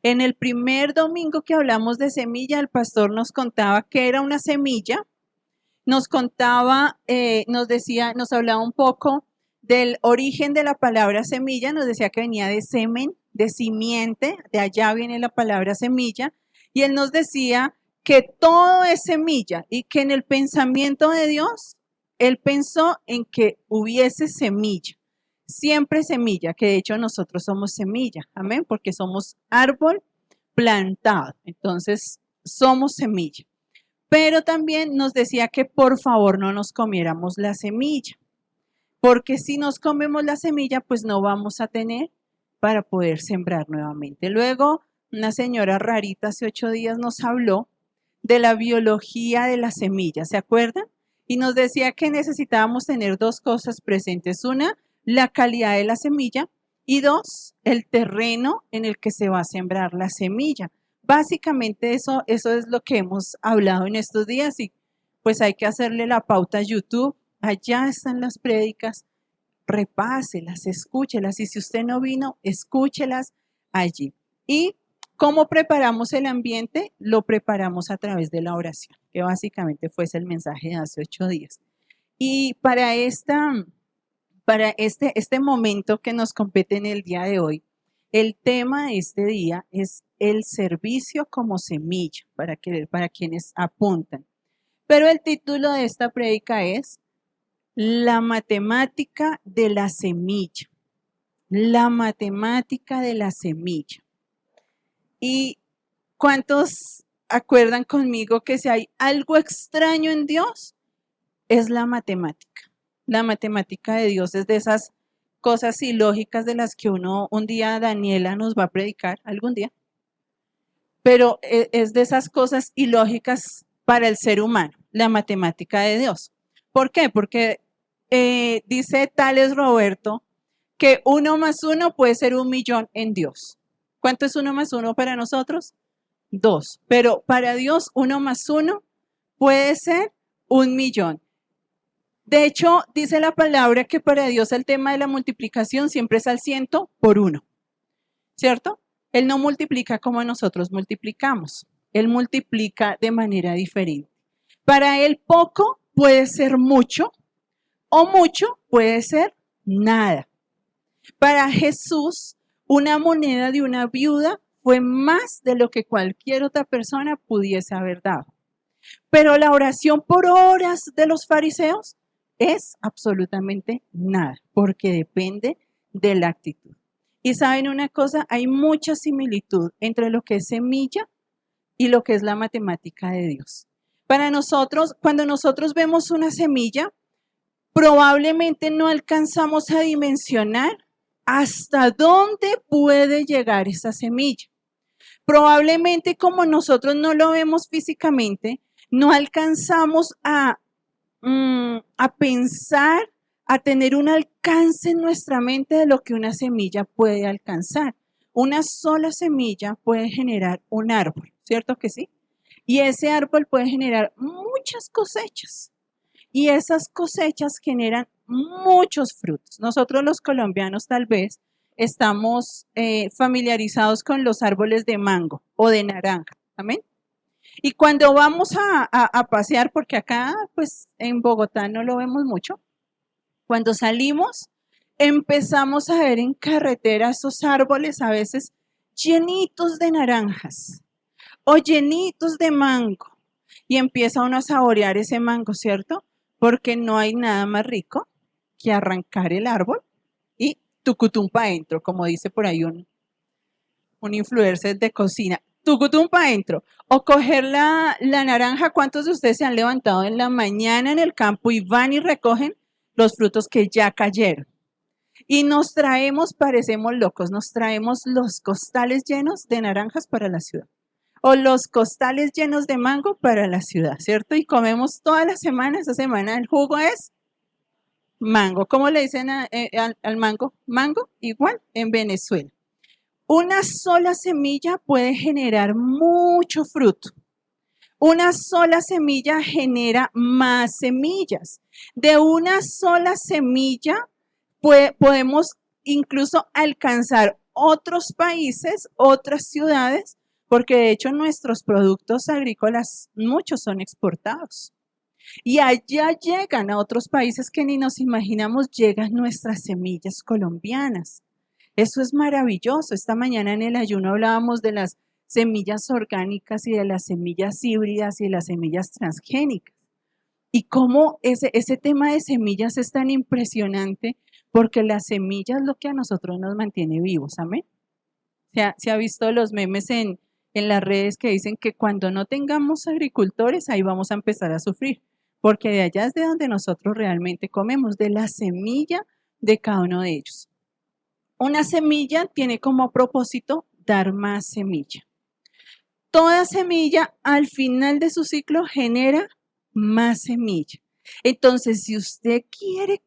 En el primer domingo que hablamos de semilla, el pastor nos contaba qué era una semilla, nos contaba, nos decía, nos hablaba un poco del origen de la palabra semilla, nos decía que venía de semen, de simiente, de allá viene la palabra semilla, y él nos decía que todo es semilla y que en el pensamiento de Dios, él pensó en que hubiese semilla, siempre semilla, que de hecho nosotros somos semilla, amén, porque somos árbol plantado, entonces somos semilla. Pero también nos decía que por favor no nos comiéramos la semilla, porque si nos comemos la semilla, pues no vamos a tener para poder sembrar nuevamente. Luego, una señora rarita hace 8 días nos habló de la biología de la semilla, ¿se acuerdan? Y nos decía que necesitábamos tener dos cosas presentes. Una, la calidad de la semilla y dos, el terreno en el que se va a sembrar la semilla. Básicamente eso es lo que hemos hablado en estos días y pues hay que hacerle la pauta a YouTube. Allá están las prédicas, repáselas, escúchelas y si usted no vino, escúchelas allí. Y ¿cómo preparamos el ambiente? Lo preparamos a través de la oración, que básicamente fue el mensaje de hace 8 días. Y para este momento que nos compete en el día de hoy, el tema de este día es el servicio como semilla, para quienes apuntan. Pero el título de esta prédica es La matemática de la semilla. La matemática de la semilla. ¿Y cuántos acuerdan conmigo que si hay algo extraño en Dios, es la matemática? La matemática de Dios es de esas cosas ilógicas de las que un día Daniela nos va a predicar, algún día, pero es de esas cosas ilógicas para el ser humano, la matemática de Dios. ¿Por qué? Porque dice Tales Roberto que 1 más 1 puede ser 1.000.000 en Dios. ¿Cuánto es 1 más 1 para nosotros? 2. Pero para Dios 1 más 1 puede ser 1.000.000. De hecho, dice la palabra que para Dios el tema de la multiplicación siempre es al 100 por 1, ¿cierto? Él no multiplica como nosotros multiplicamos. Él multiplica de manera diferente. Para él poco puede ser mucho o mucho puede ser nada. Para Jesús, una moneda de una viuda fue más de lo que cualquier otra persona pudiese haber dado. Pero la oración por horas de los fariseos es absolutamente nada, porque depende de la actitud. Y saben una cosa, hay mucha similitud entre lo que es semilla y lo que es la matemática de Dios. Para nosotros, cuando nosotros vemos una semilla, probablemente no alcanzamos a dimensionar hasta dónde puede llegar esa semilla. Probablemente como nosotros no lo vemos físicamente, no alcanzamos a pensar, a tener un alcance en nuestra mente de lo que una semilla puede alcanzar. Una sola semilla puede generar un árbol, ¿cierto que sí? Y ese árbol puede generar muchas cosechas. Y esas cosechas generan muchos frutos. Nosotros los colombianos tal vez estamos familiarizados con los árboles de mango o de naranja. Amén. Y cuando vamos a pasear, porque acá pues en Bogotá no lo vemos mucho, cuando salimos empezamos a ver en carretera esos árboles a veces llenitos de naranjas o llenitos de mango y empieza uno a saborear ese mango, ¿cierto? Porque no hay nada más rico que arrancar el árbol y tucutum pa' adentro, como dice por ahí un influencer de cocina. Tucutum pa' adentro. O coger la naranja. ¿Cuántos de ustedes se han levantado en la mañana en el campo y van y recogen los frutos que ya cayeron? Y nos traemos, parecemos locos, nos traemos los costales llenos de naranjas para la ciudad. O los costales llenos de mango para la ciudad, ¿cierto? Y comemos toda la semana, esa semana el jugo es mango. ¿Cómo le dicen al mango? Mango, igual en Venezuela. Una sola semilla puede generar mucho fruto. Una sola semilla genera más semillas. De una sola semilla podemos incluso alcanzar otros países, otras ciudades, porque de hecho nuestros productos agrícolas, muchos son exportados. Y allá llegan a otros países que ni nos imaginamos, llegan nuestras semillas colombianas. Eso es maravilloso. Esta mañana en el ayuno hablábamos de las semillas orgánicas y de las semillas híbridas y de las semillas transgénicas. Y cómo ese tema de semillas es tan impresionante, porque las semillas es lo que a nosotros nos mantiene vivos. Amén. Se ha visto los memes en las redes que dicen que cuando no tengamos agricultores, ahí vamos a empezar a sufrir, porque de allá es de donde nosotros realmente comemos, de la semilla de cada uno de ellos. Una semilla tiene como propósito dar más semilla. Toda semilla al final de su ciclo genera más semilla. Entonces, si usted quiere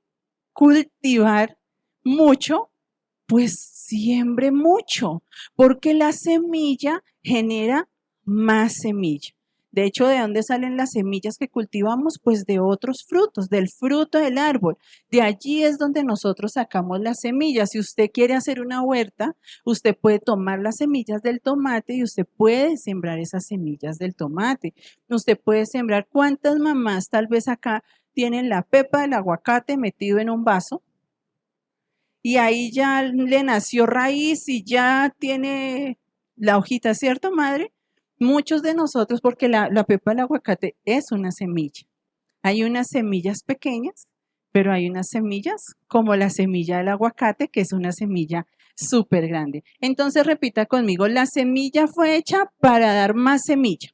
cultivar mucho, pues siembre mucho, porque la semilla genera más semilla. De hecho, ¿de dónde salen las semillas que cultivamos? Pues de otros frutos, del fruto del árbol. De allí es donde nosotros sacamos las semillas. Si usted quiere hacer una huerta, usted puede tomar las semillas del tomate y usted puede sembrar esas semillas del tomate. Usted puede sembrar. ¿Cuántas mamás tal vez acá tienen la pepa del aguacate metido en un vaso? Y ahí ya le nació raíz y ya tiene la hojita, ¿cierto, madre? Muchos de nosotros, porque la pepa del aguacate es una semilla. Hay unas semillas pequeñas, pero hay unas semillas como la semilla del aguacate, que es una semilla súper grande. Entonces repita conmigo, la semilla fue hecha para dar más semilla.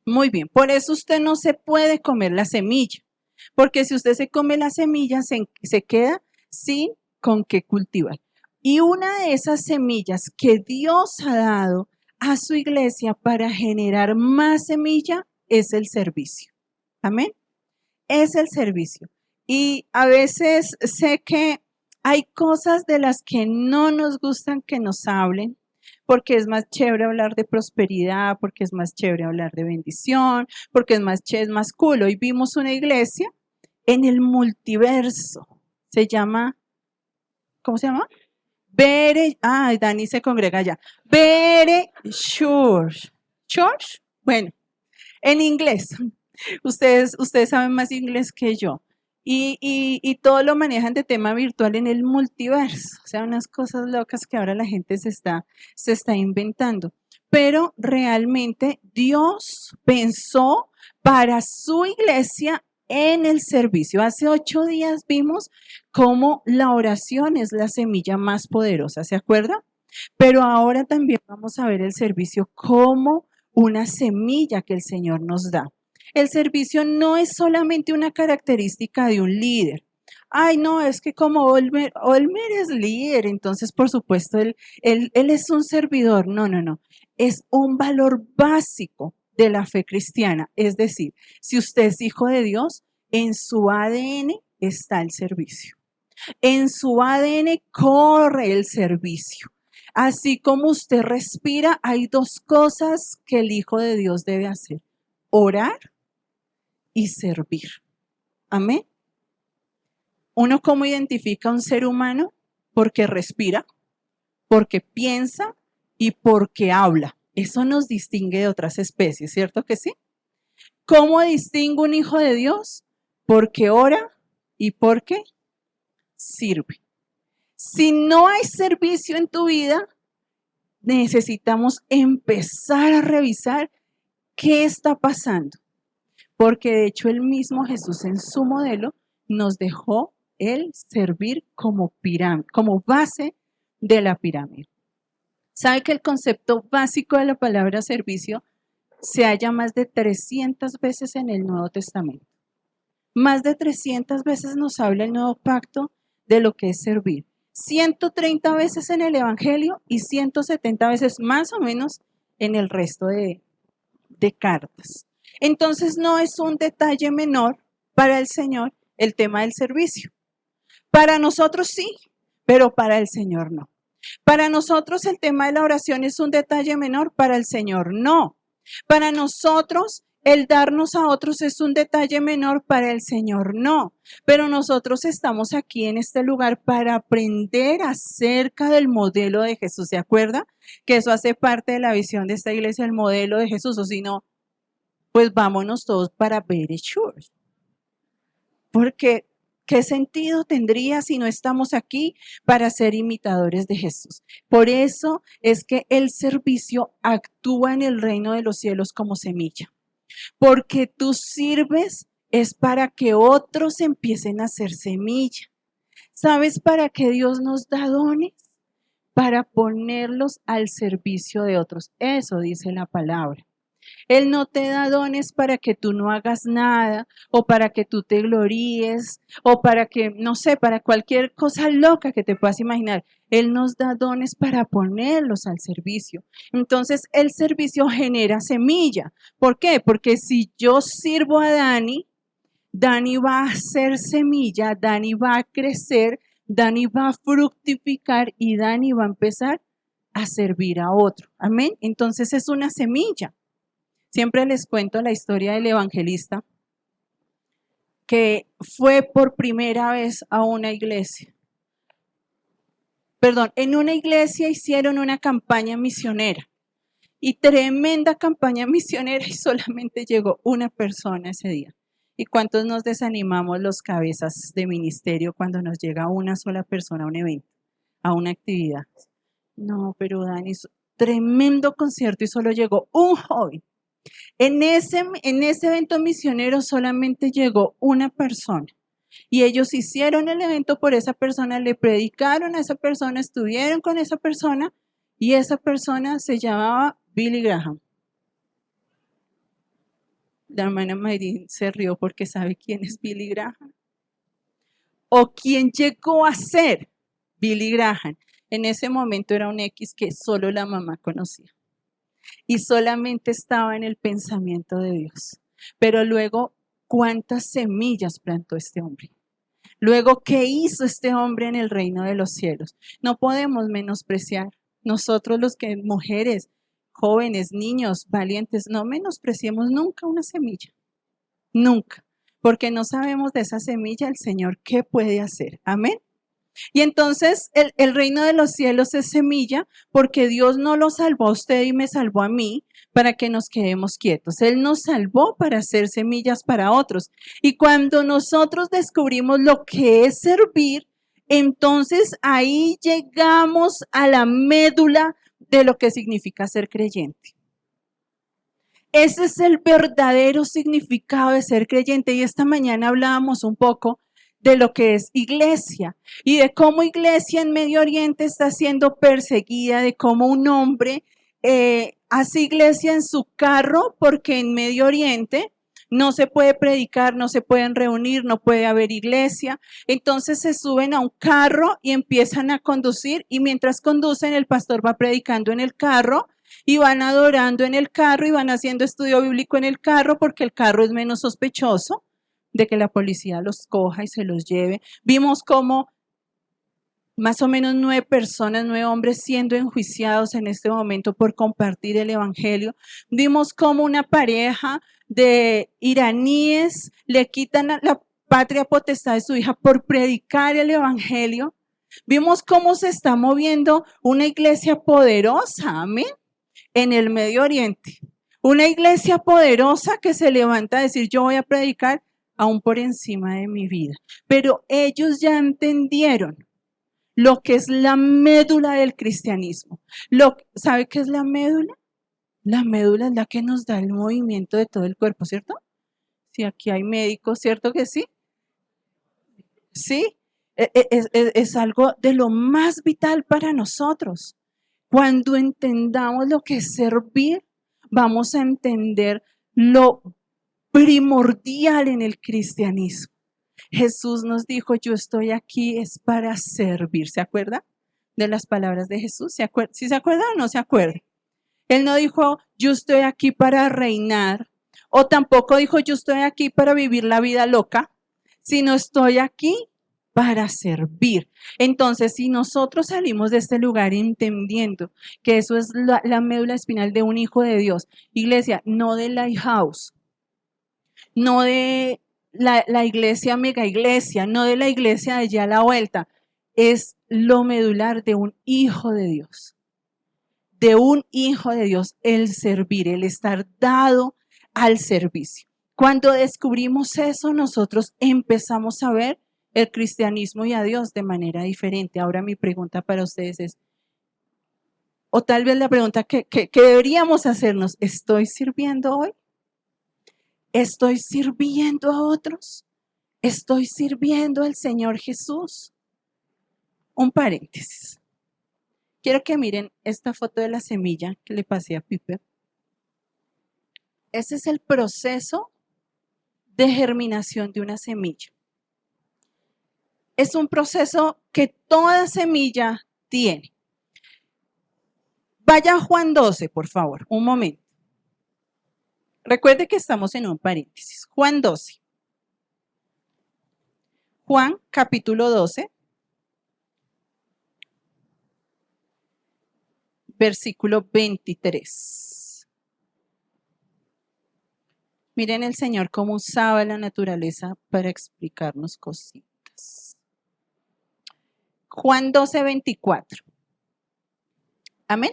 Muy bien, por eso usted no se puede comer la semilla, porque si usted se come la semilla, se queda sin con qué cultivar. Y una de esas semillas que Dios ha dado a su iglesia para generar más semilla es el servicio. Amén. Es el servicio. Y a veces sé que hay cosas de las que no nos gustan que nos hablen, porque es más chévere hablar de prosperidad, porque es más chévere hablar de bendición, porque es más cool. Hoy vimos una iglesia en el multiverso. Se llama, ¿cómo se llama? Dani se congrega allá. Bere Church. ¿Church? Bueno, en inglés. Ustedes saben más inglés que yo. Y todo lo manejan de tema virtual en el multiverso. O sea, unas cosas locas que ahora la gente se está inventando. Pero realmente Dios pensó para su iglesia en el servicio. Hace 8 días vimos cómo la oración es la semilla más poderosa, ¿se acuerda? Pero ahora también vamos a ver el servicio como una semilla que el Señor nos da. El servicio no es solamente una característica de un líder. Ay, no, es que como Olmer es líder, entonces por supuesto él es un servidor. No, no, no. Es un valor básico de la fe cristiana. Es decir, si usted es hijo de Dios, en su ADN está el servicio. En su ADN corre el servicio. Así como usted respira, hay 2 cosas que el Hijo de Dios debe hacer: orar y servir. Amén. ¿Uno cómo identifica a un ser humano? Porque respira, porque piensa y porque habla. Eso nos distingue de otras especies, ¿cierto que sí? ¿Cómo distingue un hijo de Dios? Porque ora y porque sirve. Si no hay servicio en tu vida, necesitamos empezar a revisar qué está pasando. Porque de hecho el mismo Jesús en su modelo nos dejó el servir como pirámide, como base de la pirámide. ¿Sabe que el concepto básico de la palabra servicio se halla más de 300 veces en el Nuevo Testamento? Más de 300 veces nos habla el Nuevo Pacto de lo que es servir. 130 veces en el Evangelio y 170 veces más o menos en el resto de cartas. Entonces no es un detalle menor para el Señor el tema del servicio. Para nosotros sí, pero para el Señor no. Para nosotros el tema de la oración es un detalle menor, para el Señor no. Para nosotros El darnos a otros es un detalle menor, para el Señor no. Pero nosotros estamos aquí en este lugar para aprender acerca del modelo de Jesús. ¿Se acuerda? Que eso hace parte de la visión de esta iglesia, el modelo de Jesús. O si no, pues vámonos todos para Very Church. Porque, ¿qué sentido tendría si no estamos aquí para ser imitadores de Jesús? Por eso es que el servicio actúa en el reino de los cielos como semilla. Porque tú sirves es para que otros empiecen a hacer semilla. ¿Sabes para qué Dios nos da dones? Para ponerlos al servicio de otros. Eso dice la palabra. Él no te da dones para que tú no hagas nada o para que tú te gloríes o para que, no sé, para cualquier cosa loca que te puedas imaginar. Él nos da dones para ponerlos al servicio. Entonces, el servicio genera semilla. ¿Por qué? Porque si yo sirvo a Dani, Dani va a hacer semilla, Dani va a crecer, Dani va a fructificar y Dani va a empezar a servir a otro. Amén. Entonces es una semilla. Siempre les cuento la historia del evangelista que fue por primera vez a una iglesia. Perdón, en una iglesia hicieron una campaña misionera y tremenda campaña misionera y solamente llegó una persona ese día. ¿Y cuántos nos desanimamos los cabezas de ministerio cuando nos llega una sola persona a un evento, a una actividad? No, pero Dani, tremendo concierto y solo llegó un joven. En ese evento misionero solamente llegó una persona y ellos hicieron el evento por esa persona, le predicaron a esa persona, estuvieron con esa persona y esa persona se llamaba Billy Graham. La hermana Mayrin se rió porque sabe quién es Billy Graham. O quién llegó a ser Billy Graham. En ese momento era un X que solo la mamá conocía. Y solamente estaba en el pensamiento de Dios. Pero luego, ¿cuántas semillas plantó este hombre? Luego, ¿qué hizo este hombre en el reino de los cielos? No podemos menospreciar. Nosotros los que mujeres, jóvenes, niños, valientes, no menospreciemos nunca una semilla. Nunca. Porque no sabemos de esa semilla el Señor qué puede hacer. Amén. Y entonces el reino de los cielos es semilla porque Dios no lo salvó a usted y me salvó a mí para que nos quedemos quietos. Él nos salvó para hacer semillas para otros. Y cuando nosotros descubrimos lo que es servir, entonces ahí llegamos a la médula de lo que significa ser creyente. Ese es el verdadero significado de ser creyente. Y esta mañana hablábamos un poco de lo que es iglesia y de cómo iglesia en Medio Oriente está siendo perseguida, de cómo un hombre hace iglesia en su carro porque en Medio Oriente no se puede predicar, no se pueden reunir, no puede haber iglesia. Entonces se suben a un carro y empiezan a conducir y mientras conducen el pastor va predicando en el carro y van adorando en el carro y van haciendo estudio bíblico en el carro porque el carro es menos sospechoso de que la policía los coja y se los lleve. Vimos cómo más o menos 9 personas, 9 hombres siendo enjuiciados en este momento por compartir el evangelio. Vimos cómo una pareja de iraníes le quitan la patria potestad de su hija por predicar el evangelio. Vimos cómo se está moviendo una iglesia poderosa, amén, en el Medio Oriente. Una iglesia poderosa que se levanta a decir, yo voy a predicar aún por encima de mi vida. Pero ellos ya entendieron lo que es la médula del cristianismo. ¿Sabe qué es la médula? La médula es la que nos da el movimiento de todo el cuerpo, ¿cierto? Si aquí hay médicos, ¿cierto que sí? Sí, es algo de lo más vital para nosotros. Cuando entendamos lo que es servir, vamos a entender lo primordial en el cristianismo. Jesús nos dijo, yo estoy aquí es para servir. ¿Se acuerda de las palabras de Jesús? ¿Sí se acuerda o no se acuerda? Él no dijo, yo estoy aquí para reinar, o tampoco dijo, yo estoy aquí para vivir la vida loca, sino estoy aquí para servir. Entonces, si nosotros salimos de este lugar entendiendo que eso es la médula espinal de un hijo de Dios, iglesia, no de Lighthouse, no de la iglesia mega iglesia, no de la iglesia de allá a la vuelta, es lo medular de un hijo de Dios. De un hijo de Dios, el servir, el estar dado al servicio. Cuando descubrimos eso, nosotros empezamos a ver el cristianismo y a Dios de manera diferente. Ahora mi pregunta para ustedes es, o tal vez la pregunta que deberíamos hacernos, ¿estoy sirviendo hoy? ¿Estoy sirviendo a otros? ¿Estoy sirviendo al Señor Jesús? Un paréntesis. Quiero que miren esta foto de la semilla que le pasé a Piper. Ese es el proceso de germinación de una semilla. Es un proceso que toda semilla tiene. Vaya a Juan 12, por favor, un momento. Recuerde que estamos en un paréntesis. Juan 12. Juan capítulo 12, versículo 23. Miren el Señor cómo usaba la naturaleza para explicarnos cositas. Juan 12, 24. Amén.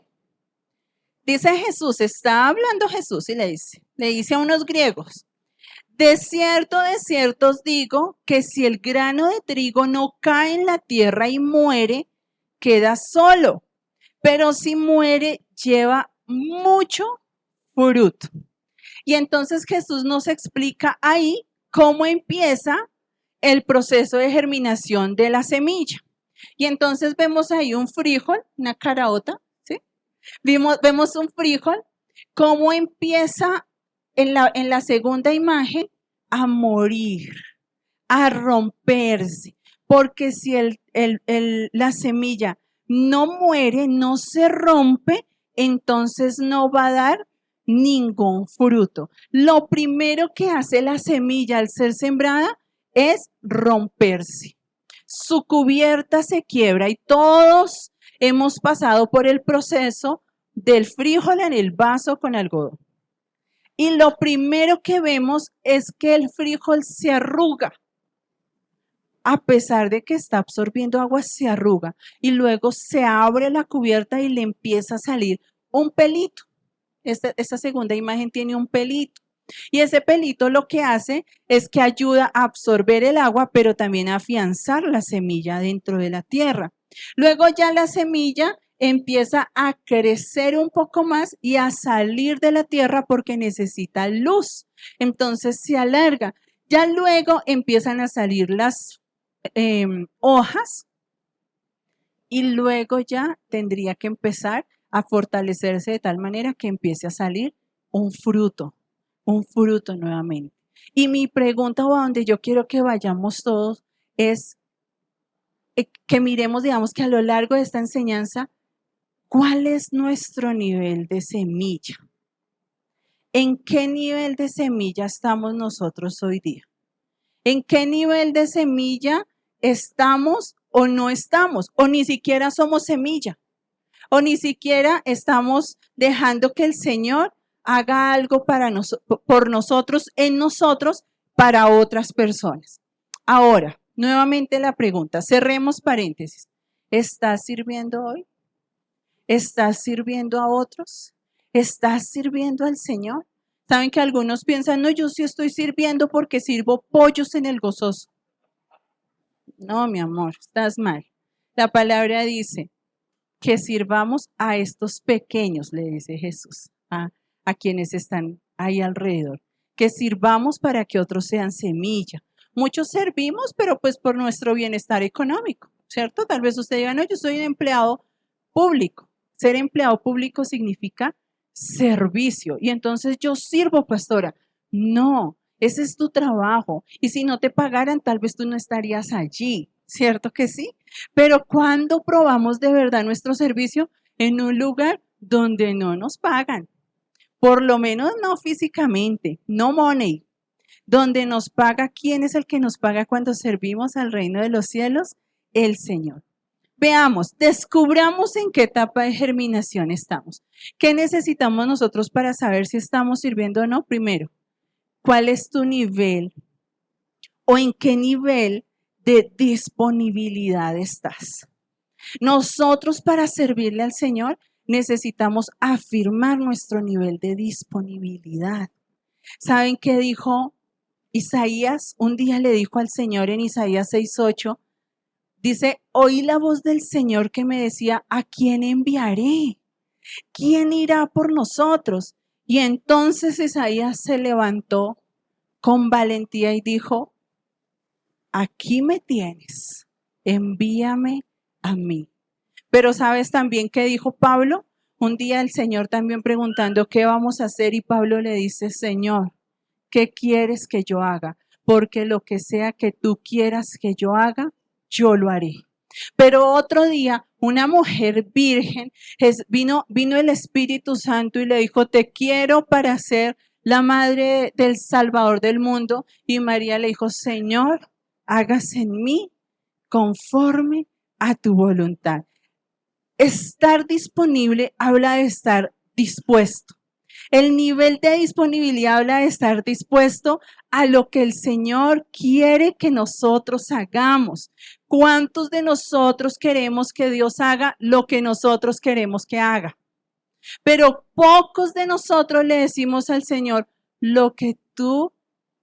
Dice Jesús, está hablando Jesús y le dice a unos griegos, de cierto os digo que si el grano de trigo no cae en la tierra y muere, queda solo, pero si muere, lleva mucho fruto. Y entonces Jesús nos explica ahí cómo empieza el proceso de germinación de la semilla. Y entonces vemos ahí un frijol, una caraota, ¿sí? Vemos un frijol, cómo empieza en la segunda imagen a morir, a romperse. Porque si la semilla no muere, no se rompe, entonces no va a dar ningún fruto. Lo primero que hace la semilla al ser sembrada es romperse. Su cubierta se quiebra y todos hemos pasado por el proceso del frijol en el vaso con algodón. Y lo primero que vemos es que el frijol se arruga. A pesar de que está absorbiendo agua, se arruga. Y luego se abre la cubierta y le empieza a salir un pelito. Esta segunda imagen tiene un pelito. Y ese pelito lo que hace es que ayuda a absorber el agua, pero también a afianzar la semilla dentro de la tierra. Luego ya la semilla empieza a crecer un poco más y a salir de la tierra porque necesita luz. Entonces se alarga. Ya luego empiezan a salir las hojas y luego ya tendría que empezar a fortalecerse de tal manera que empiece a salir un fruto nuevamente. Y mi pregunta o a donde yo quiero que vayamos todos es que miremos, digamos que a lo largo de esta enseñanza, ¿cuál es nuestro nivel de semilla? ¿En qué nivel de semilla estamos nosotros hoy día? ¿En qué nivel de semilla estamos o no estamos? O ni siquiera somos semilla. O ni siquiera estamos dejando que el Señor haga algo por nosotros, en nosotros, para otras personas. Ahora, nuevamente la pregunta, cerremos paréntesis. ¿Estás sirviendo hoy? ¿Estás sirviendo a otros? ¿Estás sirviendo al Señor? Saben que algunos piensan, no, yo sí estoy sirviendo porque sirvo pollos en el gozoso. No, mi amor, estás mal. La palabra dice que sirvamos a estos pequeños, le dice Jesús, a quienes están ahí alrededor. Que sirvamos para que otros sean semilla. Muchos servimos, pero pues por nuestro bienestar económico, ¿cierto? Tal vez usted diga, no, yo soy un empleado público. Ser empleado público significa servicio. Y entonces yo sirvo, pastora. No, ese es tu trabajo. Y si no te pagaran, tal vez tú no estarías allí. ¿Cierto que sí? Pero cuando probamos de verdad nuestro servicio en un lugar donde no nos pagan, por lo menos no físicamente, no money, donde nos paga, ¿quién es el que nos paga cuando servimos al reino de los cielos? El Señor. Veamos, descubramos en qué etapa de germinación estamos. ¿Qué necesitamos nosotros para saber si estamos sirviendo o no? Primero, ¿Cuál es tu nivel o en qué nivel de disponibilidad estás? Nosotros para servirle al Señor necesitamos afirmar nuestro nivel de disponibilidad. ¿Saben qué dijo Isaías? Un día le dijo al Señor en Isaías 6:8, dice, oí la voz del Señor que me decía, ¿a quién enviaré? ¿Quién irá por nosotros? Y entonces Isaías se levantó con valentía y dijo, aquí me tienes, envíame a mí. Pero ¿sabes también qué dijo Pablo? Un día el Señor también preguntando qué vamos a hacer y Pablo le dice, Señor, ¿qué quieres que yo haga? Porque lo que sea que tú quieras que yo haga, yo lo haré. Pero otro día, una mujer virgen, vino el Espíritu Santo y le dijo, te quiero para ser la madre del Salvador del mundo. Y María le dijo, Señor, hágase en mí conforme a tu voluntad. Estar disponible habla de estar dispuesto. El nivel de disponibilidad habla de estar dispuesto a lo que el Señor quiere que nosotros hagamos. ¿Cuántos de nosotros queremos que Dios haga lo que nosotros queremos que haga? Pero pocos de nosotros le decimos al Señor, lo que tú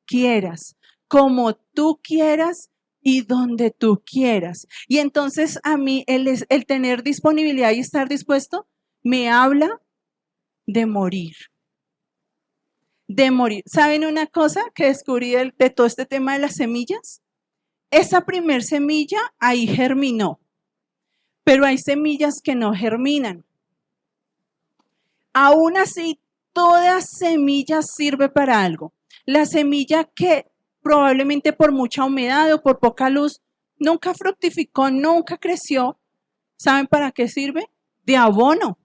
quieras, como tú quieras y donde tú quieras. Y entonces a mí el tener disponibilidad y estar dispuesto me habla de morir. De morir. ¿Saben una cosa que descubrí de todo este tema de las semillas? Esa primer semilla ahí germinó, pero hay semillas que no germinan. Aún así, toda semilla sirve para algo. La semilla que probablemente por mucha humedad o por poca luz nunca fructificó, nunca creció, ¿saben para qué sirve? De abono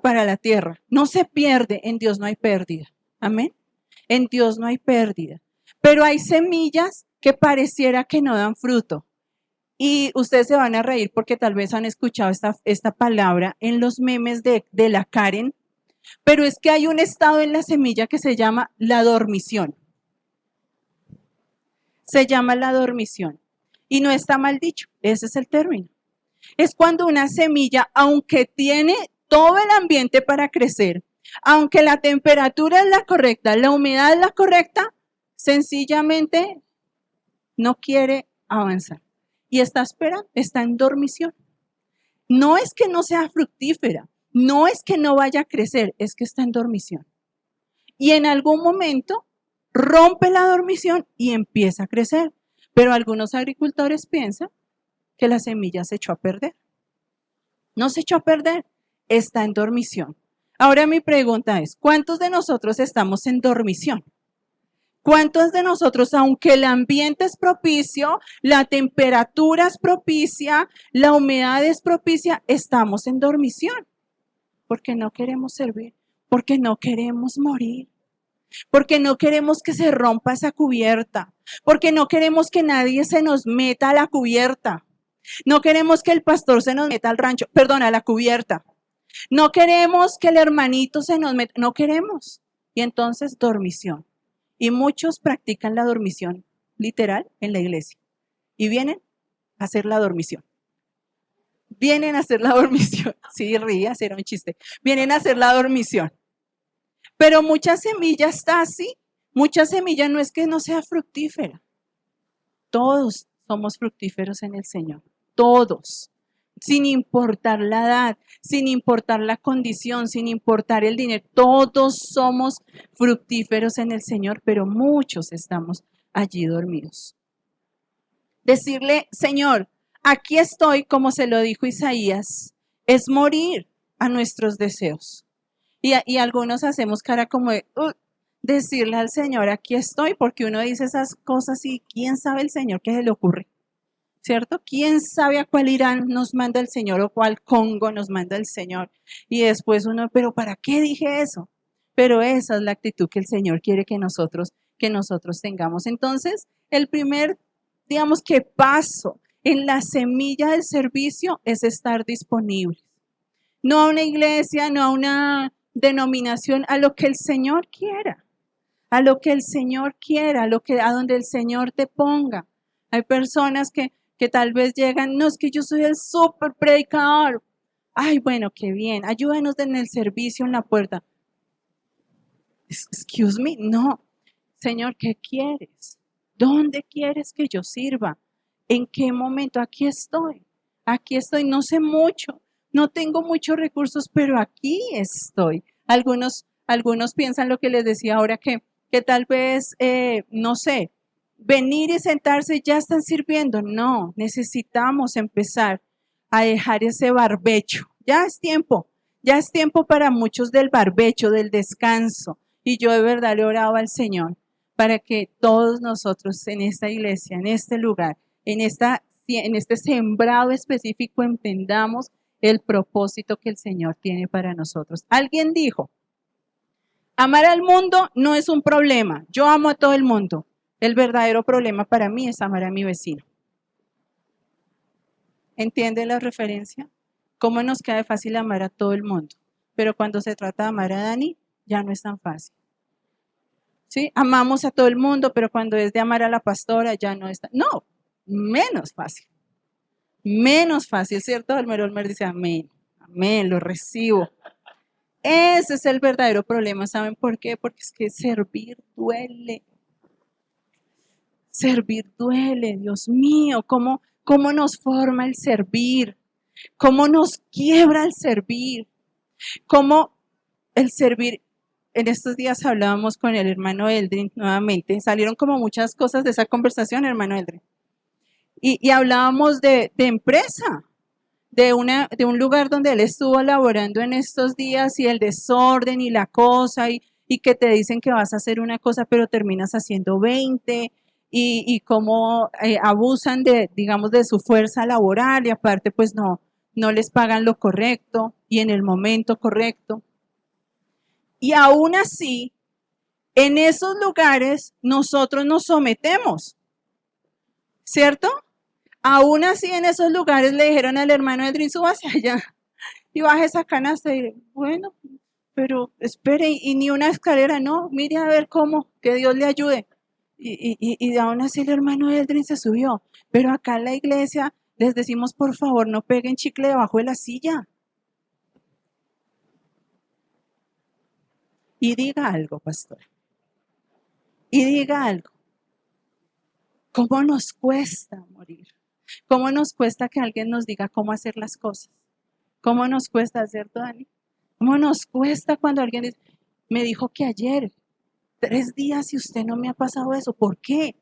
para la tierra. No se pierde, en Dios no hay pérdida. Amén. En Dios no hay pérdida. Pero hay semillas que pareciera que no dan fruto. Y ustedes se van a reír porque tal vez han escuchado esta palabra en los memes de la Karen, pero es que hay un estado en la semilla que se llama la dormición. Se llama la dormición. Y no está mal dicho, ese es el término. Es cuando una semilla, aunque tiene todo el ambiente para crecer, aunque la temperatura es la correcta, la humedad es la correcta, sencillamente no quiere avanzar. Y está esperando, está en dormición. No es que no sea fructífera, no es que no vaya a crecer, es que está en dormición. Y en algún momento rompe la dormición y empieza a crecer. Pero algunos agricultores piensan que la semilla se echó a perder. No se echó a perder, está en dormición. Ahora mi pregunta es, ¿cuántos de nosotros estamos en dormición? ¿Cuántos de nosotros, aunque el ambiente es propicio, la temperatura es propicia, la humedad es propicia, estamos en dormición? Porque no queremos servir, porque no queremos morir, porque no queremos que se rompa esa cubierta, porque no queremos que nadie se nos meta a la cubierta. No queremos que el pastor se nos meta al rancho, perdón, a la cubierta. No queremos que el hermanito se nos meta, no queremos. Y entonces dormición. Y muchos practican la dormición literal en la iglesia. Y vienen a hacer la dormición. Vienen a hacer la dormición. Sí, rías, era un chiste. Vienen a hacer la dormición. Pero mucha semilla está así. Mucha semilla no es que no sea fructífera. Todos somos fructíferos en el Señor. Todos. Sin importar la edad, sin importar la condición, sin importar el dinero. Todos somos fructíferos en el Señor, pero muchos estamos allí dormidos. Decirle, Señor, aquí estoy, como se lo dijo Isaías, es morir a nuestros deseos. Y algunos hacemos cara como de, decirle al Señor, aquí estoy, porque uno dice esas cosas y quién sabe el Señor qué se le ocurre. ¿Cierto? ¿Quién sabe a cuál Irán nos manda el Señor o cuál Congo nos manda el Señor? Y después uno, pero ¿para qué dije eso? Pero esa es la actitud que el Señor quiere que nosotros tengamos. Entonces, el primer, digamos que paso en la semilla del servicio es estar disponibles. No a una iglesia, no a una denominación, a lo que el Señor quiera. a lo que el Señor quiera, a donde el Señor te ponga. Hay personas que tal vez llegan, no, es que yo soy el súper predicador. Ay, bueno, qué bien, ayúdanos en el servicio en la puerta. Excuse me, no. Señor, ¿qué quieres? ¿Dónde quieres que yo sirva? ¿En qué momento? Aquí estoy, no sé mucho, no tengo muchos recursos, pero aquí estoy. Algunos piensan lo que les decía ahora, que tal vez, no sé, venir y sentarse ya están sirviendo. No, necesitamos empezar a dejar ese barbecho. Ya es tiempo para muchos del barbecho, del descanso. Y yo de verdad le he orado al Señor para que todos nosotros en esta iglesia, en este lugar, en este sembrado específico, entendamos el propósito que el Señor tiene para nosotros. Alguien dijo, amar al mundo no es un problema. Yo amo a todo el mundo. El verdadero problema para mí es amar a mi vecino. ¿Entiende la referencia? ¿Cómo nos queda fácil amar a todo el mundo? Pero cuando se trata de amar a Dani, ya no es tan fácil. ¿Sí? Amamos a todo el mundo, pero cuando es de amar a la pastora, ya no es tan... No, menos fácil. Menos fácil, ¿cierto? Olmer dice, amén, amén, lo recibo. Ese es el verdadero problema, ¿saben por qué? Porque es que servir duele. Servir duele, Dios mío, ¿cómo nos forma el servir? ¿Cómo nos quiebra el servir? ¿Cómo el servir? En estos días hablábamos con el hermano Eldrin nuevamente, salieron como muchas cosas de esa conversación, hermano Eldrin. Y hablábamos de empresa, de un lugar donde él estuvo laborando en estos días y el desorden y la cosa y que te dicen que vas a hacer una cosa pero terminas haciendo 20 y cómo abusan digamos, de su fuerza laboral y aparte pues no les pagan lo correcto y en el momento correcto. Y aún así, en esos lugares nosotros nos sometemos, ¿cierto? Aún así, en esos lugares le dijeron al hermano Edrin, súbase allá y baje esa canasta. Y bueno, pero espere, y ni una escalera, no, mire a ver cómo, que Dios le ayude. Y aún así el hermano Edrin se subió. Pero acá en la iglesia les decimos, por favor, no peguen chicle debajo de la silla. Y diga algo, pastor. Y diga algo. ¿Cómo nos cuesta morir? ¿Cómo nos cuesta que alguien nos diga cómo hacer las cosas? ¿Cómo nos cuesta hacer, Dani? ¿Cómo nos cuesta cuando alguien dice, me dijo que ayer, 3 días y usted no me ha pasado eso? ¿Por qué?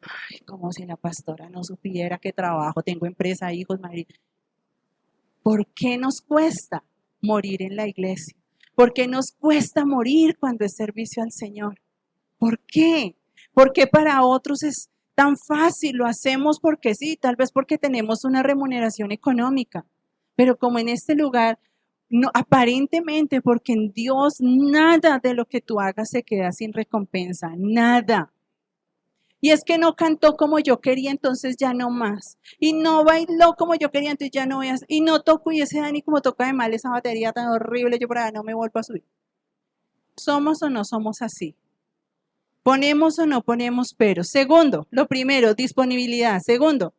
Ay, como si la pastora no supiera que trabajo, tengo empresa, hijos, marido. ¿Por qué nos cuesta morir en la iglesia? ¿Por qué nos cuesta morir cuando es servicio al Señor? ¿Por qué? Porque para otros es tan fácil, lo hacemos porque sí, tal vez porque tenemos una remuneración económica, pero como en este lugar, no, aparentemente porque en Dios nada de lo que tú hagas se queda sin recompensa, nada. Y es que no cantó como yo quería, entonces ya no más. Y no bailó como yo quería, entonces ya no voy a... Y no toco, y ese Dani como toca de mal esa batería tan horrible, yo por allá no me vuelvo a subir. ¿Somos o no somos así? ¿Ponemos o no ponemos pero? Segundo, lo primero, disponibilidad. Segundo,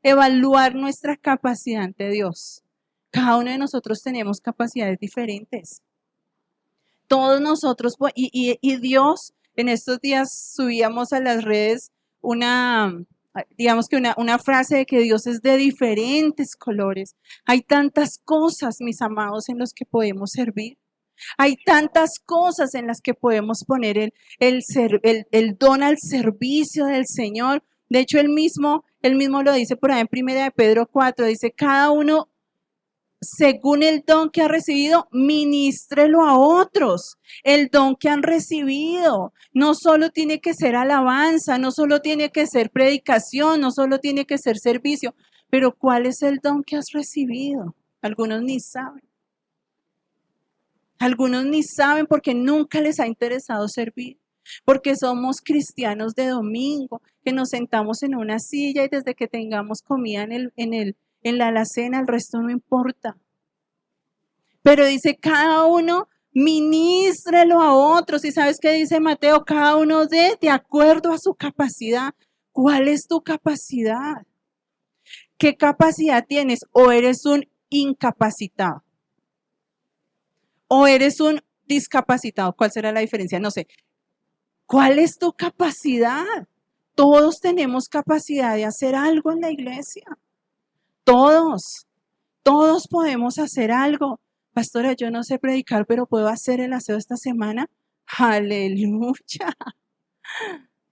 evaluar nuestra capacidad ante Dios. Cada uno de nosotros tenemos capacidades diferentes. Todos nosotros, y Dios, en estos días subíamos a las redes digamos que una frase de que Dios es de diferentes colores. Hay tantas cosas, mis amados, en los que podemos servir. Hay tantas cosas en las que podemos poner el don al servicio del Señor. De hecho, él mismo lo dice por ahí en 1 Pedro 4, dice, cada uno, según el don que ha recibido, ministrelo a otros. El don que han recibido no solo tiene que ser alabanza, no solo tiene que ser predicación, no solo tiene que ser servicio, pero ¿cuál es el don que has recibido? Algunos ni saben. Algunos ni saben porque nunca les ha interesado servir, porque somos cristianos de domingo, que nos sentamos en una silla y desde que tengamos comida en la alacena, el resto no importa. Pero dice, cada uno Ministrelo a otros. ¿Y sabes qué dice Mateo? Cada uno de acuerdo a su capacidad. ¿Cuál es tu capacidad? ¿Qué capacidad tienes? ¿O eres un incapacitado? ¿O eres un discapacitado? ¿Cuál será la diferencia? No sé. ¿Cuál es tu capacidad? Todos tenemos capacidad de hacer algo en la iglesia. Todos podemos hacer algo. Pastora, yo no sé predicar, pero ¿puedo hacer el aseo esta semana? Aleluya.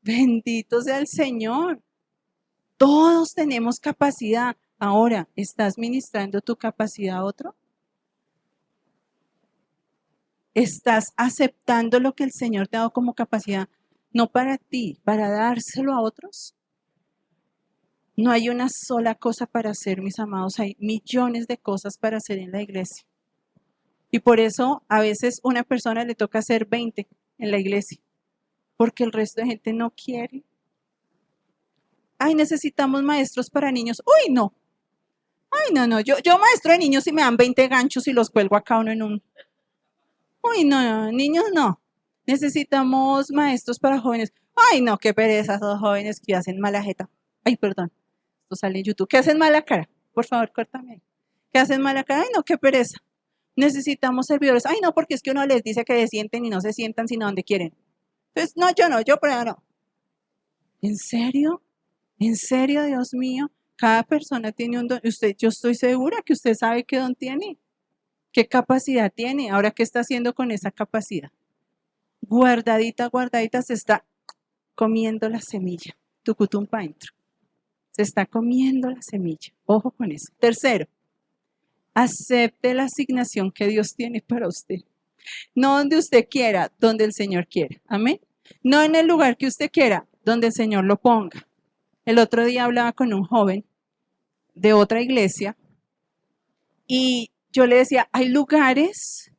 Bendito sea el Señor. Todos tenemos capacidad. Ahora, ¿estás ministrando tu capacidad a otro? ¿Estás aceptando lo que el Señor te ha dado como capacidad? No para ti, para dárselo a otros. No hay una sola cosa para hacer, mis amados. Hay millones de cosas para hacer en la iglesia. Y por eso a veces una persona le toca hacer 20 en la iglesia, porque el resto de gente no quiere. Ay, necesitamos maestros para niños. Uy, no. Ay, no. Yo maestro de niños y me dan 20 ganchos y los cuelgo a cada uno en un. Uy, no, niños no. Necesitamos maestros para jóvenes. Ay, no, qué pereza esos jóvenes que hacen mala jeta. Ay, perdón. Esto sale en YouTube. ¿Qué hacen mala cara? Por favor, córtame ahí. ¿Qué hacen mala cara? Ay, no, qué pereza. Necesitamos servidores. Ay, no, porque es que uno les dice que se sienten y no se sientan sino donde quieren. Entonces, no, yo pero no. ¿En serio? ¿En serio, Dios mío? Cada persona tiene un don. Yo estoy segura que usted sabe qué don tiene, qué capacidad tiene. Ahora, ¿qué está haciendo con esa capacidad? Guardadita, se está comiendo la semilla. Tucutum paintro. Se está comiendo la semilla. Ojo con eso. Tercero, acepte la asignación que Dios tiene para usted. No donde usted quiera, donde el Señor quiere. Amén. No en el lugar que usted quiera, donde el Señor lo ponga. El otro día hablaba con un joven de otra iglesia y yo le decía, hay lugares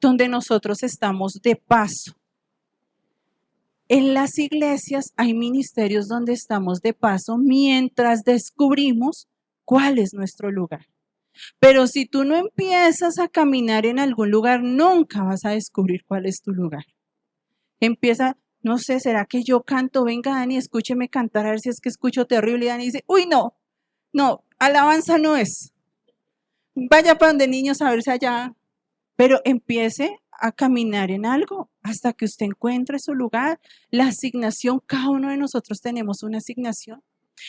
donde nosotros estamos de paso. En las iglesias hay ministerios donde estamos de paso mientras descubrimos cuál es nuestro lugar. Pero si tú no empiezas a caminar en algún lugar, nunca vas a descubrir cuál es tu lugar. Empieza, no sé, ¿será que yo canto? Venga, Dani, escúcheme cantar, a ver si es que escucho terrible. Y Dani dice, uy, no, alabanza no es. Vaya para donde niños a ver si allá. Pero empiece a caminar en algo hasta que usted encuentre su lugar. La asignación, cada uno de nosotros tenemos una asignación.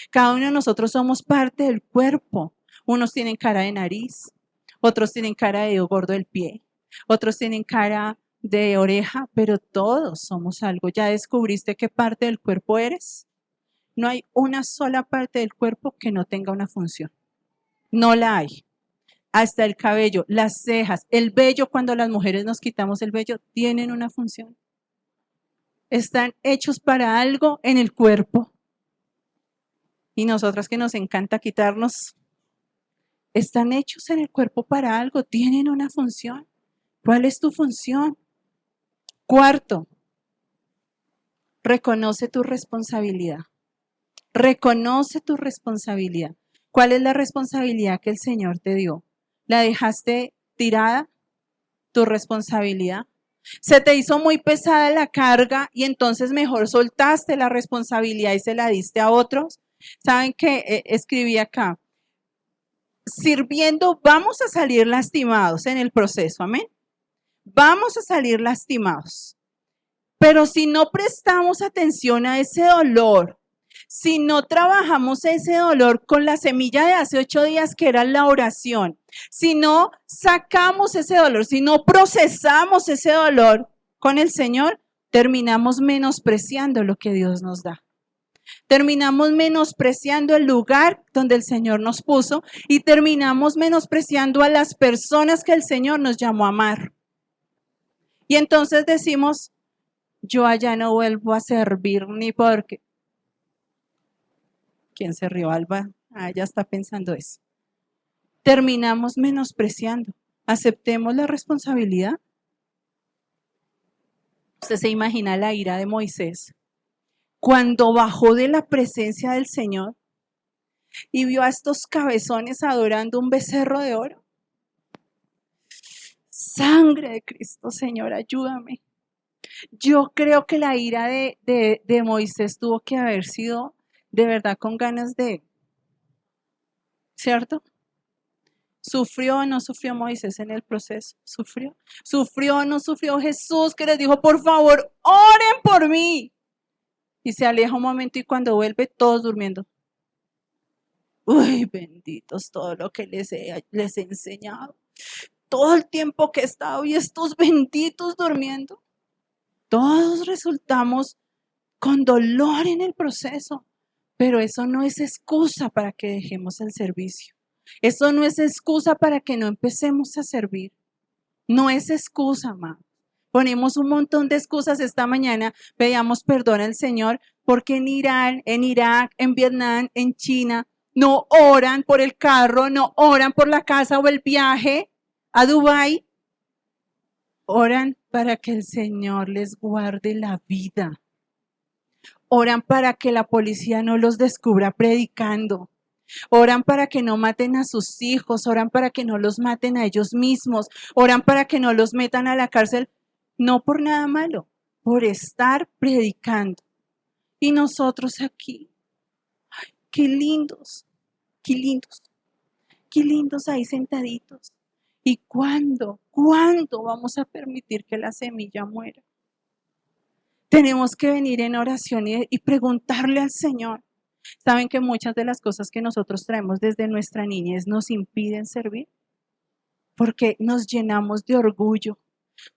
Cada uno de nosotros somos parte del cuerpo. Unos tienen cara de nariz, otros tienen cara de gordo del pie, otros tienen cara de oreja, pero todos somos algo. ¿Ya descubriste qué parte del cuerpo eres? No hay una sola parte del cuerpo que no tenga una función. No la hay. Hasta el cabello, las cejas, el vello, cuando las mujeres nos quitamos el vello, tienen una función. Están hechos para algo en el cuerpo. Y nosotras que nos encanta quitarnos, están hechos en el cuerpo para algo, tienen una función. ¿Cuál es tu función? Cuarto, reconoce tu responsabilidad. Reconoce tu responsabilidad. ¿Cuál es la responsabilidad que el Señor te dio? ¿La dejaste tirada? ¿Tu responsabilidad? ¿Se te hizo muy pesada la carga y entonces mejor soltaste la responsabilidad y se la diste a otros? ¿Saben qué? Escribí acá. Sirviendo vamos a salir lastimados en el proceso, amén. Vamos a salir lastimados. Pero si no prestamos atención a ese dolor, si no trabajamos ese dolor con la semilla de hace 8 días que era la oración, si no sacamos ese dolor, si no procesamos ese dolor con el Señor, terminamos menospreciando lo que Dios nos da. Terminamos menospreciando el lugar donde el Señor nos puso y terminamos menospreciando a las personas que el Señor nos llamó a amar. Y entonces decimos, yo allá no vuelvo a servir ni porque. ¿Quién se rió, Alba? Ya está pensando eso. Terminamos menospreciando. Aceptemos la responsabilidad. Usted se imagina la ira de Moisés cuando bajó de la presencia del Señor y vio a estos cabezones adorando un becerro de oro. sangre de Cristo, Señor, ayúdame. Yo creo que la ira de Moisés tuvo que haber sido de verdad con ganas de, ¿cierto? ¿Sufrió o no sufrió Moisés en el proceso? ¿Sufrió? ¿Sufrió o no sufrió Jesús que les dijo, por favor, oren por mí? Y se aleja un momento y cuando vuelve, todos durmiendo. Uy, benditos todo lo que les he enseñado. Todo el tiempo que he estado y estos benditos durmiendo. Todos resultamos con dolor en el proceso, pero eso no es excusa para que dejemos el servicio. Eso no es excusa para que no empecemos a servir. No es excusa, mamá. Ponemos un montón de excusas esta mañana, pedíamos perdón al Señor porque en Irán, en Irak, en Vietnam, en China, no oran por el carro, no oran por la casa o el viaje a Dubái. Oran para que el Señor les guarde la vida. Oran para que la policía no los descubra predicando. Oran para que no maten a sus hijos, oran para que no los maten a ellos mismos, oran para que no los metan a la cárcel, no por nada malo, por estar predicando. Y nosotros aquí, ay, qué lindos, qué lindos, qué lindos ahí sentaditos. ¿Y cuándo vamos a permitir que la semilla muera? Tenemos que venir en oración y preguntarle al Señor. ¿Saben que muchas de las cosas que nosotros traemos desde nuestra niñez nos impiden servir? Porque nos llenamos de orgullo.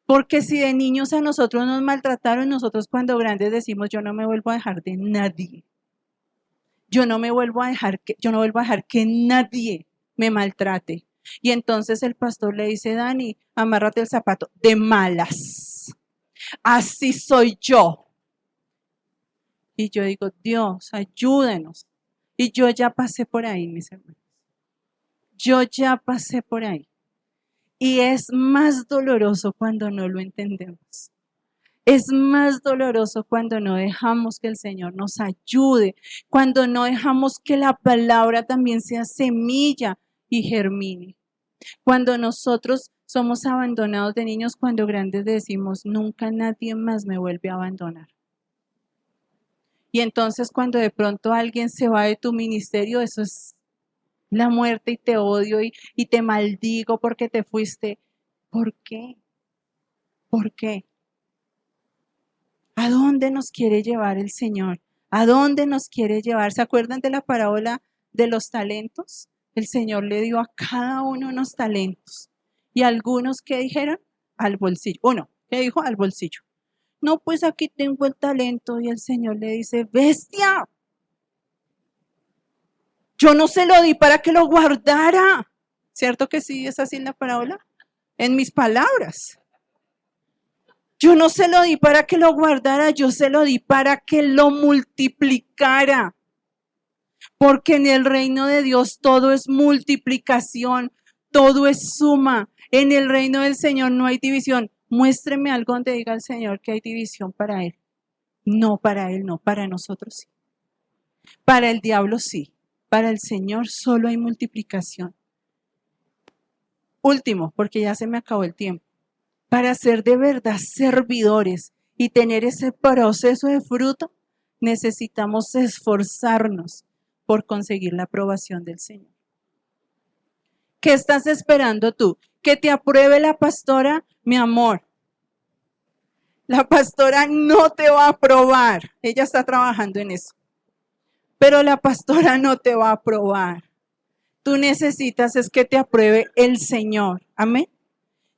Porque si de niños a nosotros nos maltrataron, nosotros cuando grandes decimos, yo no me vuelvo a dejar de nadie. Yo no vuelvo a dejar que nadie me maltrate. Y entonces el pastor le dice, Dani, amárrate el zapato, de malas. Así soy yo. Y yo digo, Dios, ayúdenos. Y yo ya pasé por ahí, mis hermanos. Yo ya pasé por ahí. Y es más doloroso cuando no lo entendemos. Es más doloroso cuando no dejamos que el Señor nos ayude, cuando no dejamos que la palabra también sea semilla y germine. Cuando nosotros somos abandonados de niños, cuando grandes decimos, nunca nadie más me vuelve a abandonar. Y entonces cuando de pronto alguien se va de tu ministerio, eso es la muerte y te odio y te maldigo porque te fuiste. ¿Por qué? ¿Por qué? ¿A dónde nos quiere llevar el Señor? ¿A dónde nos quiere llevar? ¿Se acuerdan de la parábola de los talentos? El Señor le dio a cada uno unos talentos. Y algunos, ¿qué dijeron? Al bolsillo. Uno, ¿qué dijo? Al bolsillo. No, pues aquí tengo el talento. Y el Señor le dice, bestia, yo no se lo di para que lo guardara. ¿Cierto que sí es así en la parábola? En mis palabras. Yo no se lo di para que lo guardara, yo se lo di para que lo multiplicara. Porque en el reino de Dios todo es multiplicación, todo es suma. En el reino del Señor no hay división. Muéstreme algo donde diga el Señor que hay división para Él. No, para Él no, para nosotros sí. Para el diablo sí. Para el Señor solo hay multiplicación. Último, porque ya se me acabó el tiempo. Para ser de verdad servidores y tener ese proceso de fruto, necesitamos esforzarnos por conseguir la aprobación del Señor. ¿Qué estás esperando tú? ¿Que te apruebe la pastora? Mi amor, la pastora no te va a aprobar. Ella está trabajando en eso. Pero la pastora no te va a aprobar. Tú necesitas es que te apruebe el Señor. Amén.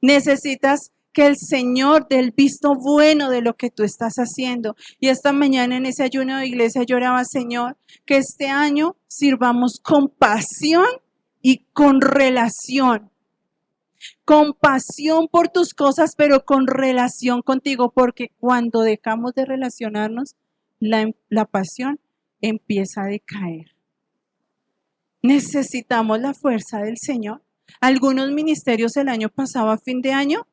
Necesitas que el Señor dé el visto bueno de lo que tú estás haciendo. Y esta mañana en ese ayuno de iglesia lloraba, Señor, que este año sirvamos con pasión y con relación. Con pasión por tus cosas, pero con relación contigo, porque cuando dejamos de relacionarnos, la pasión empieza a decaer. Necesitamos la fuerza del Señor. Algunos ministerios el año pasado, a fin de año,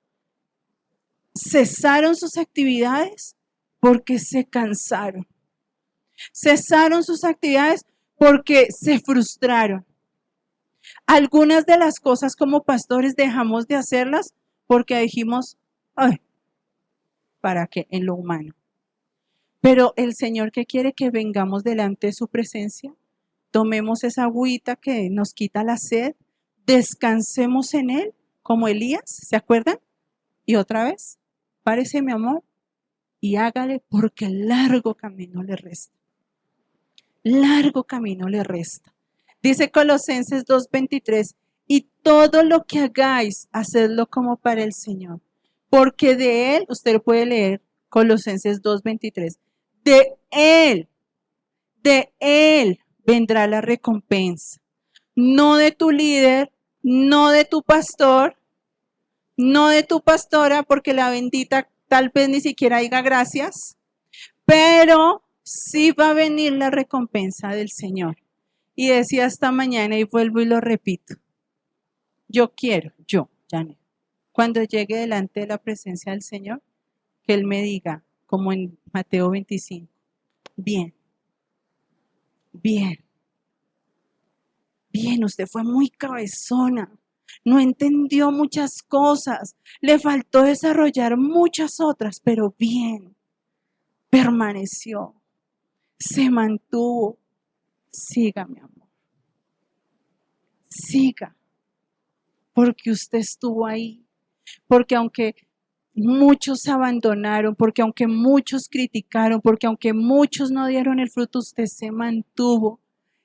cesaron sus actividades porque se cansaron. Cesaron sus actividades porque se frustraron. Algunas de las cosas como pastores dejamos de hacerlas porque dijimos, ay, ¿para qué? En lo humano. Pero el Señor que quiere que vengamos delante de su presencia, tomemos esa agüita que nos quita la sed, descansemos en Él, como Elías, ¿se acuerdan? Y otra vez, párese mi amor y hágale porque largo camino le resta. Largo camino le resta. Dice Colosenses 2:23, y todo lo que hagáis, hacedlo como para el Señor, porque de Él, usted lo puede leer, Colosenses 2:23, de Él vendrá la recompensa, no de tu líder, no de tu pastor, no de tu pastora, porque la bendita tal vez ni siquiera diga gracias, pero sí va a venir la recompensa del Señor. Y decía esta mañana y vuelvo y lo repito, yo quiero, Janet, cuando llegue delante de la presencia del Señor, que Él me diga, como en Mateo 25, bien, bien, bien, usted fue muy cabezona, no entendió muchas cosas, le faltó desarrollar muchas otras, pero bien, permaneció, se mantuvo. Siga, mi amor, siga, porque usted estuvo ahí, porque aunque muchos abandonaron, porque aunque muchos criticaron, porque aunque muchos no dieron el fruto, usted se mantuvo.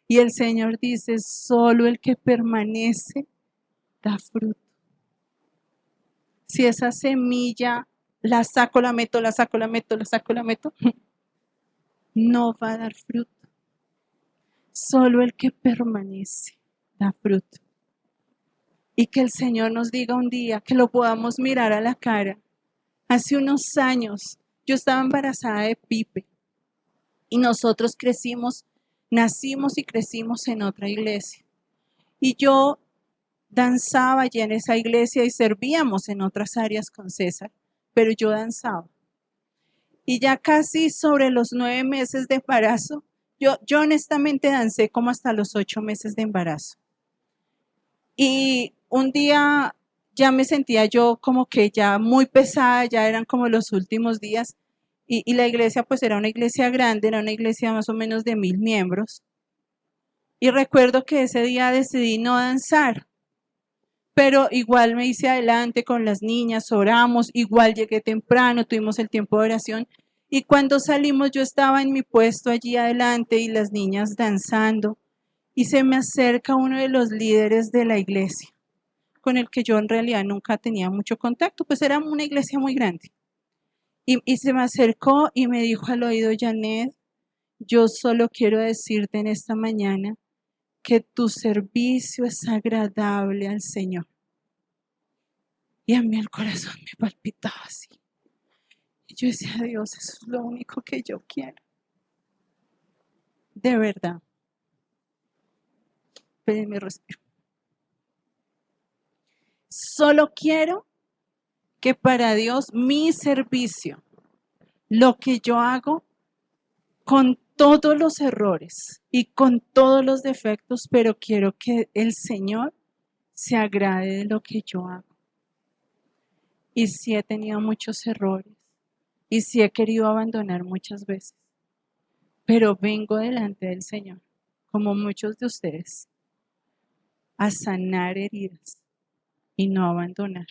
Y el Señor dice, solo el que permanece da fruto. Si esa semilla la saco, la meto, la saco, la meto, la saco, la meto, no va a dar fruto. Solo el que permanece da fruto. Y que el Señor nos diga un día, que lo podamos mirar a la cara. Hace unos años yo estaba embarazada de Pipe y nosotros nacimos y crecimos en otra iglesia. Y yo danzaba ya en esa iglesia y servíamos en otras áreas con César, pero yo danzaba. Y ya casi sobre los 9 meses de embarazo, yo honestamente dancé como hasta los 8 meses de embarazo. Y un día ya me sentía yo como que ya muy pesada, ya eran como los últimos días. Y la iglesia pues era una iglesia grande, era una iglesia más o menos de 1000 miembros. Y recuerdo que ese día decidí no danzar, pero igual me hice adelante con las niñas, oramos, igual llegué temprano, tuvimos el tiempo de oración. Y cuando salimos yo estaba en mi puesto allí adelante y las niñas danzando. Y se me acerca uno de los líderes de la iglesia, con el que yo en realidad nunca tenía mucho contacto, pues era una iglesia muy grande. Y se me acercó y me dijo al oído, Janet, yo solo quiero decirte en esta mañana que tu servicio es agradable al Señor. Y a mí el corazón me palpitaba así. Y yo decía, Dios, eso es lo único que yo quiero. De verdad. Pedime respiro. Solo quiero que para Dios mi servicio, lo que yo hago con todos los errores y con todos los defectos, pero quiero que el Señor se agrade de lo que yo hago. Y sí he tenido muchos errores y sí he querido abandonar muchas veces, pero vengo delante del Señor, como muchos de ustedes, a sanar heridas y no abandonar.